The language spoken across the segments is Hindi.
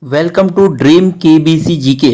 Welcome to dream KBC GK.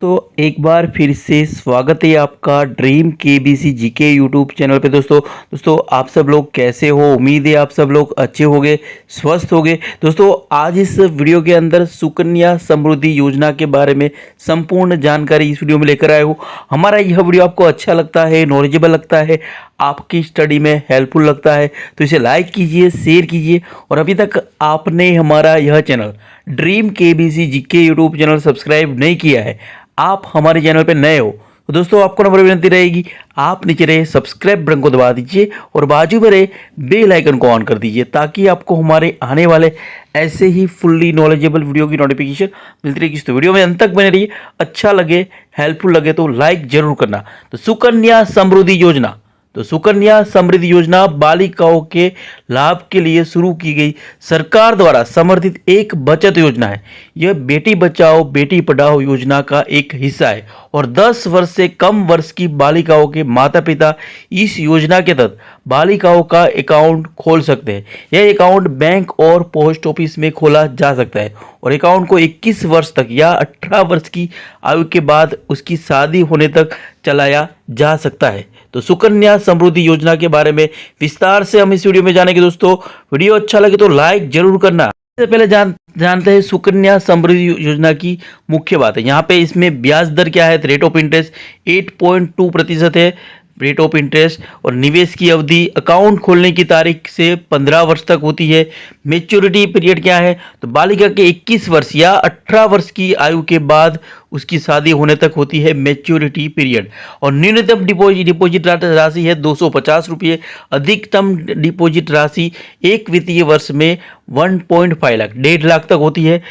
तो एक बार फिर से स्वागत है आपका dream KBC GK YouTube channel पे। दोस्तों आप सब लोग कैसे हो? उम्मीद है आप सब लोग अच्छे होंगे, स्वस्थ होंगे। दोस्तों आज इस वीडियो के अंदर सुकन्या समृद्धि योजना के बारे में संपूर्ण जानकारी इस वीडियो में लेकर आया हूँ। हमारा यह वीडियो आपको अच्छा लगता है, नॉलेजेबल लगता है, आपकी स्टडी में हेल्पफुल लगता है तो इसे लाइक कीजिए, शेयर कीजिए। और अभी तक आपने हमारा यह channel dream KBC GK YouTube channel subscribe नहीं किया है, आप हमारे चैनल पर नए हो तो दोस्तों आपको नंबर विनती रहेगी, आप नीचे रहे सब्सक्राइब बटन को दबा दीजिए और बाजू में रहे बेल आइकन को ऑन कर दीजिए ताकि आपको हमारे आने वाले ऐसे ही फुल्ली नॉलेजेबल वीडियो की नोटिफिकेशन मिलती रहेगी। तो वीडियो में अंत तक बने रहिए। अच्छा लगे, हेल्पफुल लगे तो लाइक जरूर करना। तो सुकन्या समृद्धि योजना, तो सुकन्या समृद्धि योजना बालिकाओं के लाभ के लिए शुरू की गई सरकार द्वारा समर्थित एक बचत योजना है। यह बेटी बचाओ बेटी पढ़ाओ योजना का एक हिस्सा है और 10 वर्ष से कम वर्ष की बालिकाओं के माता पिता इस योजना के तहत बालिकाओं का अकाउंट खोल सकते हैं। यह अकाउंट बैंक और पोस्ट ऑफिस में खोला जा सकता है और अकाउंट को 21 वर्ष तक या 18 वर्ष की आयु के बाद उसकी शादी होने तक चलाया जा सकता है। तो सुकन्या समृद्धि योजना के बारे में विस्तार से हम इस वीडियो में जानेंगे। दोस्तों वीडियो अच्छा लगे तो लाइक जरूर करना। सबसे पहले जानते हैं सुकन्या समृद्धि योजना की मुख्य बात है। यहाँ पे इसमें ब्याज दर क्या है? रेट ऑफ इंटरेस्ट 8.2% है रेट ऑफ इंटरेस्ट। और निवेश की अवधि अकाउंट खोलने की तारीख से 15 वर्ष तक होती है। मेच्योरिटी पीरियड क्या है? तो बालिका के 21 वर्ष या 18 वर्ष की आयु के बाद उसकी शादी होने तक होती है मेच्योरिटी पीरियड। और न्यूनतम डिपॉजिट राशि है 250 रुपये। अधिकतम डिपॉजिट राशि एक वित्तीय वर्ष में 1.5 लाख 1.5 लाख तक होती है।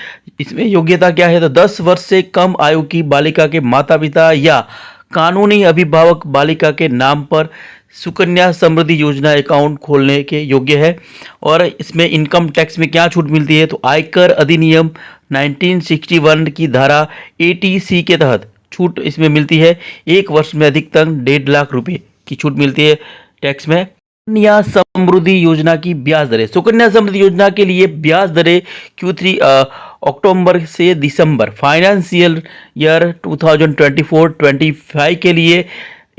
इसमें योग्यता क्या है? तो 10 वर्ष से कम आयु की बालिका के माता पिता या कानूनी अभिभावक बालिका के नाम पर सुकन्या समृद्धि योजना अकाउंट खोलने के योग्य है। और इसमें इनकम टैक्स में क्या छूट मिलती है? तो आयकर अधिनियम 1961 की धारा 80C के तहत छूट इसमें मिलती है। एक वर्ष में अधिकतम 1.5 लाख रुपए की छूट मिलती है टैक्स में। सुकन्या समृद्धि योजना की ब्याज दरें। सुकन्या समृद्धि योजना के लिए ब्याज दरें Q3 अक्टूबर से दिसंबर फाइनेंशियल ईयर 2024-25 के लिए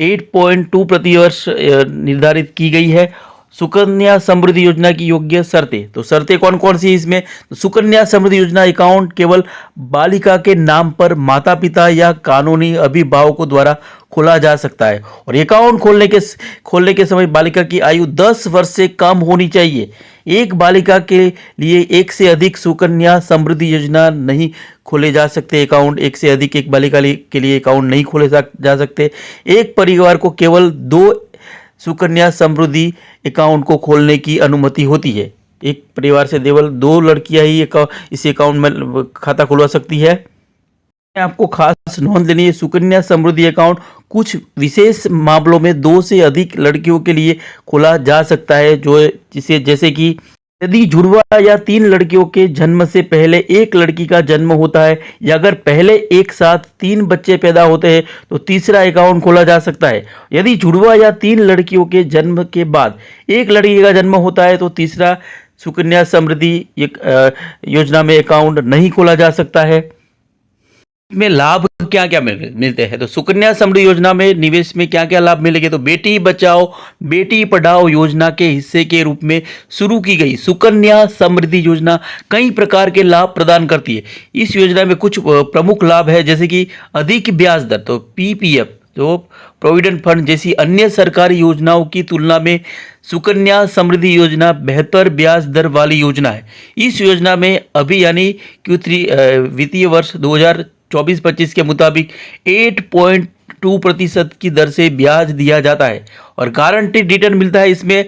8.2 प्रति वर्ष निर्धारित की गई है। सुकन्या समृद्धि योजना की योग्य शर्तें, तो शर्तें कौन कौन सी इसमें? तो सुकन्या समृद्धि योजना अकाउंट केवल बालिका के नाम पर माता पिता या कानूनी अभिभावकों द्वारा खोला जा सकता है और अकाउंट खोलने के समय बालिका की आयु 10 वर्ष से कम होनी चाहिए। एक बालिका के लिए एक से अधिक सुकन्या समृद्धि योजना नहीं खोले जा सकते। अकाउंट एक से अधिक एक बालिका के लिए अकाउंट नहीं खोले जा सकते। एक परिवार को केवल 2 सुकन्या समृद्धि अकाउंट को खोलने की अनुमति होती है। एक परिवार से केवल 2 लड़कियां ही इस अकाउंट में खाता खुलवा सकती है। आपको खास नोंद लेनी है, सुकन्या समृद्धि अकाउंट कुछ विशेष मामलों में 2 से अधिक लड़कियों के लिए खोला जा सकता है, जैसे कि यदि जुड़वा या 3 लड़कियों के जन्म से पहले एक लड़की का जन्म होता है या अगर पहले एक साथ 3 बच्चे पैदा होते हैं तो तीसरा अकाउंट खोला जा सकता है। यदि जुड़वा या 3 लड़कियों के जन्म के बाद एक लड़की का जन्म होता है तो तीसरा सुकन्या समृद्धि योजना में अकाउंट नहीं खोला जा सकता है। में लाभ क्या क्या मिलते हैं? तो सुकन्या समृद्धि योजना में निवेश में क्या क्या लाभ मिलेंगे? तो बेटी बचाओ बेटी पढ़ाओ योजना के हिस्से के रूप में शुरू की गई सुकन्या समृद्धि योजना कई प्रकार के लाभ प्रदान करती है। इस योजना में कुछ प्रमुख लाभ है, जैसे कि अधिक ब्याज दर, तो PPF तो प्रोविडेंट फंड जैसी अन्य सरकारी योजनाओं की तुलना में सुकन्या समृद्धि योजना बेहतर ब्याज दर वाली योजना है। इस योजना में अभी यानी Q3 वित्तीय वर्ष 2024-25 के मुताबिक 8.2% की दर से ब्याज दिया जाता है और गारंटीड रिटर्न मिलता है इसमें।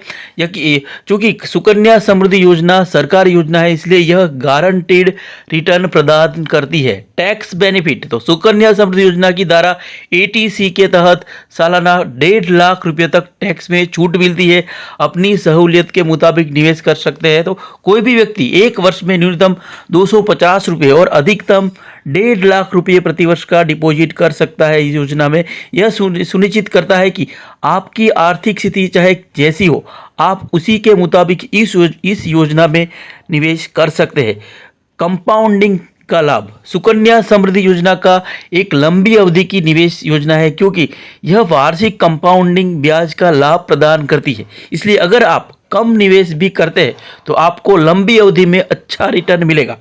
चूंकि सुकन्या समृद्धि योजना सरकारी योजना है इसलिए यह गारंटीड रिटर्न प्रदान करती है। टैक्स बेनिफिट, तो सुकन्या समृद्धि योजना की धारा 80C के तहत सालाना 1.5 लाख रुपए तक टैक्स में छूट मिलती है। अपनी सहूलियत के मुताबिक निवेश कर सकते हैं। तो कोई भी व्यक्ति एक वर्ष में न्यूनतम 250 रुपये और अधिकतम 1.5 लाख रुपये प्रतिवर्ष का डिपॉजिट कर सकता है। इस योजना में यह सुनिश्चित करता है कि आपकी आर्थिक स्थिति चाहे जैसी हो, आप उसी के मुताबिक इस योजना में निवेश कर सकते हैं। कंपाउंडिंग का लाभ। सुकन्या समृद्धि योजना का एक लंबी अवधि की निवेश योजना है, क्योंकि यह वार्षिक कंपाउंडिंग ब्याज का लाभ प्रदान करती है। इसलिए अगर आप कम निवेश भी करते हैं तो आपको लंबी अवधि में अच्छा रिटर्न मिलेगा।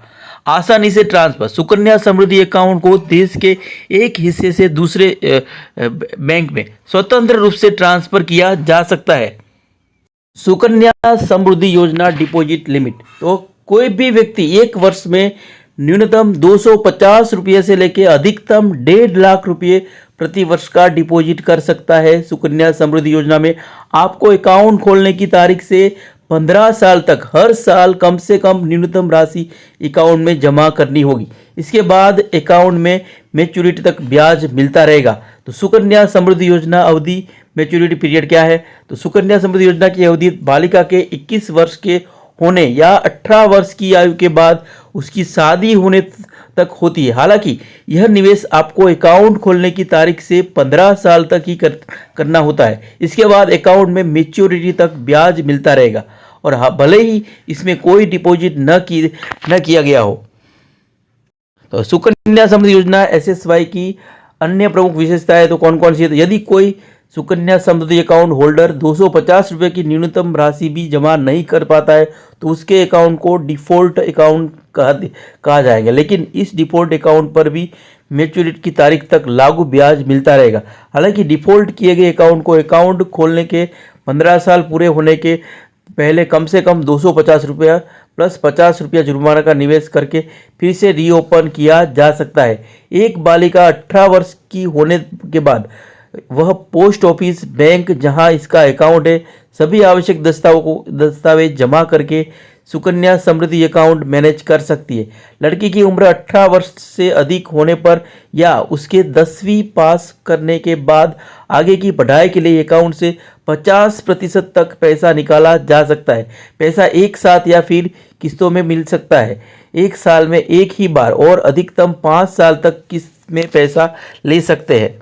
आसानी से ट्रांसफर। सुकन्या समृद्धि अकाउंट को देश के एक हिस्से से दूसरे बैंक में स्वतंत्र रूप से ट्रांसफर किया जा सकता है। सुकन्या समृद्धि योजना डिपॉजिट लिमिट। तो कोई भी व्यक्ति एक वर्ष में न्यूनतम 250 रुपये से लेकर अधिकतम 1.5 लाख रुपये प्रति वर्ष का डिपॉजिट कर सकता है। सुकन्या समृद्धि योजना में आपको अकाउंट खोलने की तारीख से 15 साल तक हर साल कम से कम न्यूनतम राशि अकाउंट में जमा करनी होगी। इसके बाद अकाउंट में मैच्योरिटी तक ब्याज मिलता रहेगा। तो सुकन्या समृद्धि योजना अवधि, मैच्योरिटी पीरियड क्या है? तो सुकन्या समृद्धि योजना की अवधि बालिका के 21 वर्ष के होने या 18 वर्ष की आयु के बाद उसकी शादी होने तक होती है। हालांकि यह निवेश आपको अकाउंट खोलने की तारीख से 15 साल तक ही करना होता है। इसके बाद अकाउंट में मैच्योरिटी तक ब्याज मिलता रहेगा, और भले ही इसमें कोई डिपॉजिट न किया गया हो। तो सुकन्या समृद्धि योजना एसएसवाई की अन्य प्रमुख विशेषताएं तो कौन कौन सी है? यदि कोई सुकन्या समृद्धि अकाउंट होल्डर 250 रुपये की न्यूनतम राशि भी जमा नहीं कर पाता है तो उसके अकाउंट को डिफ़ॉल्ट अकाउंट कहा जाएगा, लेकिन इस डिफ़ॉल्ट अकाउंट पर भी मैच्योरिटी की तारीख तक लागू ब्याज मिलता रहेगा। हालांकि डिफ़ॉल्ट किए गए अकाउंट को अकाउंट खोलने के 15 साल पूरे होने के पहले कम से कम 250 रुपया प्लस 50 रुपया जुर्माना का निवेश करके फिर से रीओपन किया जा सकता है। एक बालिका 18 वर्ष की होने के बाद वह पोस्ट ऑफिस, बैंक जहां इसका अकाउंट है, सभी आवश्यक दस्तावेज जमा करके सुकन्या समृद्धि अकाउंट मैनेज कर सकती है। लड़की की उम्र 18 वर्ष से अधिक होने पर या उसके 10वीं पास करने के बाद आगे की पढ़ाई के लिए अकाउंट से 50% तक पैसा निकाला जा सकता है। पैसा एक साथ या फिर किस्तों में मिल सकता है, एक साल में एक ही बार, और अधिकतम 5 साल तक किस्त में पैसा ले सकते हैं।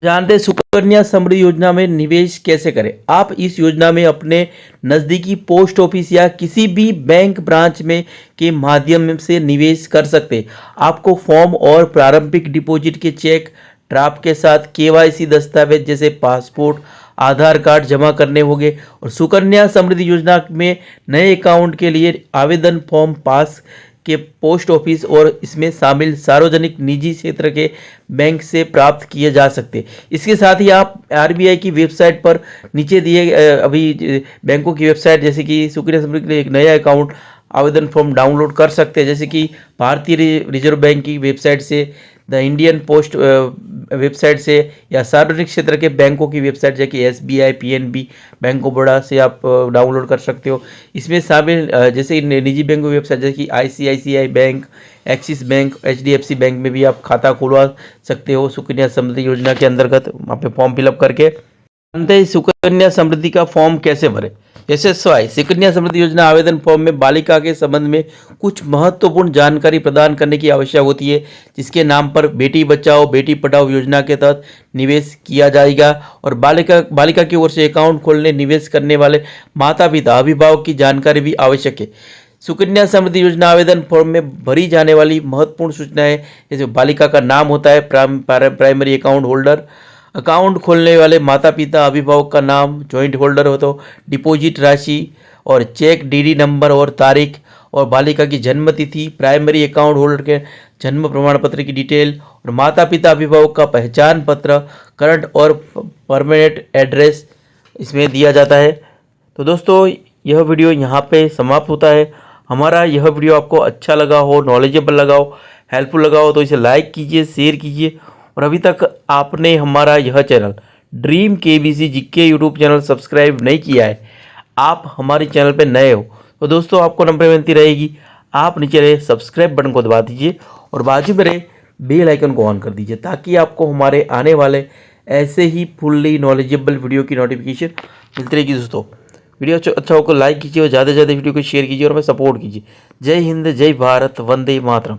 जानते हैं सुकन्या समृद्धि योजना में निवेश कैसे करें। आप इस योजना में अपने नज़दीकी पोस्ट ऑफिस या किसी भी बैंक ब्रांच में के माध्यम से निवेश कर सकते हैं। आपको फॉर्म और प्रारंभिक डिपॉजिट के चेक ड्राफ्ट के साथ केवाईसी दस्तावेज जैसे पासपोर्ट, आधार कार्ड जमा करने होंगे, और सुकन्या समृद्धि योजना में नए अकाउंट के लिए आवेदन फॉर्म पास के पोस्ट ऑफिस और इसमें शामिल सार्वजनिक निजी क्षेत्र के बैंक से प्राप्त किए जा सकते हैं। इसके साथ ही आप आरबीआई की वेबसाइट पर नीचे दिए अभी बैंकों की वेबसाइट, जैसे कि सुकन्या समृद्धि के लिए एक नया अकाउंट आवेदन फॉर्म डाउनलोड कर सकते हैं, जैसे कि भारतीय रिजर्व बैंक की वेबसाइट से, द इंडियन पोस्ट वेबसाइट से, या सार्वजनिक क्षेत्र के बैंकों की वेबसाइट जैसे कि SBI, PNB, bank of Baroda से आप डाउनलोड कर सकते हो। इसमें शामिल जैसे निजी बैंकों की वेबसाइट जैसे कि ICICI bank, axis bank, HDFC bank में भी आप खाता खुलवा सकते हो सुकन्या समृद्धि योजना के अंतर्गत वहाँ पे फॉर्म फिलअप करके। जानते हैं सुकन्या समृद्धि का फॉर्म कैसे भरें। एसएसवाई सुकन्या समृद्धि योजना आवेदन फॉर्म में बालिका के संबंध में कुछ महत्वपूर्ण जानकारी प्रदान करने की आवश्यकता होती है, जिसके नाम पर बेटी बचाओ बेटी पढ़ाओ योजना के तहत निवेश किया जाएगा, और बालिका की ओर से अकाउंट खोलने निवेश करने वाले माता पिता अभिभावक की जानकारी भी आवश्यक है। सुकन्या समृद्धि योजना आवेदन फॉर्म में भरी जाने वाली महत्वपूर्ण सूचनाएं जैसे बालिका का नाम होता है, प्राइमरी अकाउंट होल्डर, अकाउंट खोलने वाले माता पिता अभिभावक का नाम, जॉइंट होल्डर हो तो डिपॉजिट राशि और चेक डीडी नंबर और तारीख, और बालिका की जन्म तिथि, प्राइमरी अकाउंट होल्डर के जन्म प्रमाण पत्र की डिटेल, और माता पिता अभिभावक का पहचान पत्र, करंट और परमानेंट एड्रेस इसमें दिया जाता है। तो दोस्तों यह वीडियो यहाँ पे समाप्त होता है। हमारा यह वीडियो आपको अच्छा लगा हो, नॉलेजेबल लगा हो, हेल्पफुल लगा हो तो इसे लाइक कीजिए, शेयर कीजिए, और अभी तक आपने हमारा यह channel dream KBC GK YouTube channel subscribe नहीं किया है, आप हमारे चैनल पे नए हो तो दोस्तों आपको नंबर विनती रहेगी, आप नीचे रहे सब्सक्राइब बटन को दबा दीजिए और बाजू में रहे बेल आइकन को ऑन कर दीजिए, ताकि आपको हमारे आने वाले ऐसे ही फुल्ली नॉलेजेबल वीडियो की नोटिफिकेशन मिलती रहेगी। दोस्तों वीडियो अच्छा होकर लाइक कीजिए और ज़्यादा से ज़्यादा वीडियो को शेयर कीजिए और हमें सपोर्ट कीजिए। जय हिंद, जय भारत, वंदे मातरम।